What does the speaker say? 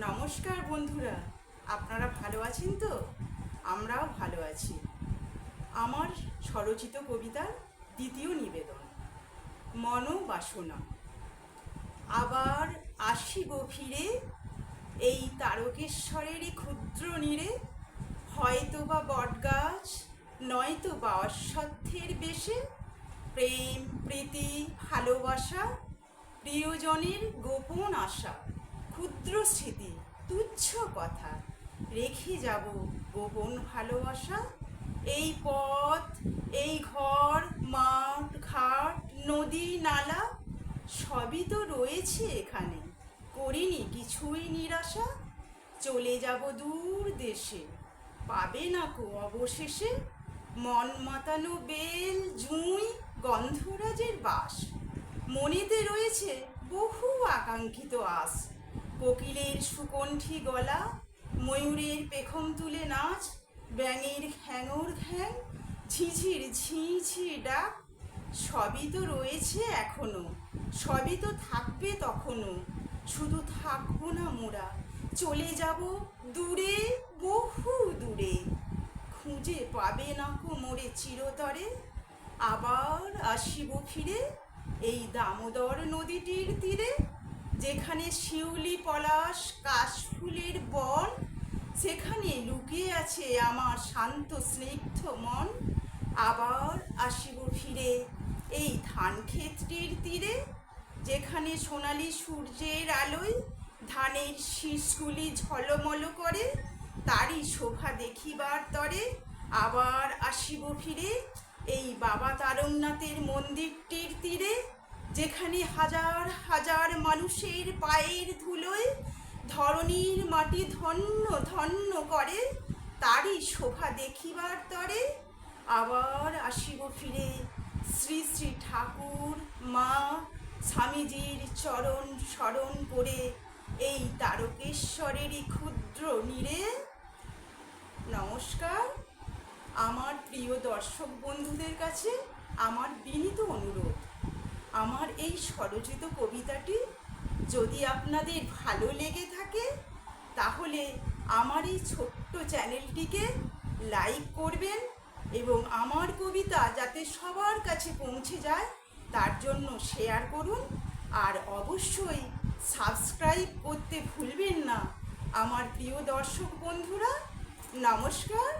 নমস্কার বন্ধুরা, আপনারা ভালো আছেন তো? আমরাও ভালো আছি। আমার স্বরচিত কবিতার দ্বিতীয় নিবেদন, মনোবাসনা। আবার আসিব ফিরে এই তারকেশ্বরেরই ক্ষুদ্র নীড়ে, হয়তো বা বটগাছ, নয়তো বা অশ্বত্থের বেশে। প্রেম, প্রীতি, ভালোবাসা, প্রিয়জনের গোপন আশা, ক্ষুদ্র স্মৃতি, তুচ্ছ কথা, রেখে যাব গোপন ভালোবাসা। এই পথ, এই ঘর, মাঠ ঘাট, নদী নালা, সবই তো রয়েছে এখানে, করিনি কিছুই নিরাশা। চলে যাব দূর দেশে, পাবে না কো অবশেষে মন মাতানো বেল, জুঁই, গন্ধরাজের বাস। মনেতে রয়েছে বহু আকাঙ্ক্ষিত আস, কোকিলের সুকণ্ঠী গলা, ময়ূরের পেখম তুলে নাচ, ব্যাঙের ঘ্যাঙর ঘ্যাং, ঝিঝির ঝিঁ ঝি ডাক। সবই তো রয়েছে এখনো, সবই তো থাকবে তখনও। শুধু থাকবো না মোরা, চলে যাব দূরে, বহু দূরে। খুঁজে পাবে না কো মোরে চিরতরে। আবার আসিব ফিরে এই দামোদর নদীটির তীরে, যেখানে শিউলি পলাশ কাশফুলের বন, সেখানে লুকিয়ে আছে আমার শান্ত স্নিগ্ধ মন। আবার আসিব ফিরে এই ধান ক্ষেতটির তীরে, যেখানে সোনালি সূর্যের আলোয় ধানের শীষগুলি ঝলমল করে, তারই শোভা দেখিবার তরে। আবার আসিব ফিরে এই বাবা তারকনাথের মন্দিরটির তীরে, যেখানে হাজার হাজার মানুষের পায়ের ধুলোয় ধরণীর মাটি ধন্য ধন্য করে, তারই শোভা দেখিবার তরে। আবার আসিব ফিরে শ্রী শ্রী ঠাকুর, মা, স্বামীজির চরণ স্মরণ করে এই তারকেশ্বরেরই ক্ষুদ্র নীড়ে। নমস্কার। আমার প্রিয় দর্শক বন্ধুদের কাছে আমার বিনীত অনুরোধ, আমার এই স্বরচিত কবিতাটি যদি আপনাদের ভালো লেগে থাকে, তাহলে আমার এই ছোট্ট চ্যানেলটিকে লাইক করবেন এবং আমার কবিতা যাতে সবার কাছে পৌঁছে যায় তার জন্য শেয়ার করুন। আর অবশ্যই সাবস্ক্রাইব করতে ভুলবেন না আমার প্রিয় দর্শক বন্ধুরা। নমস্কার।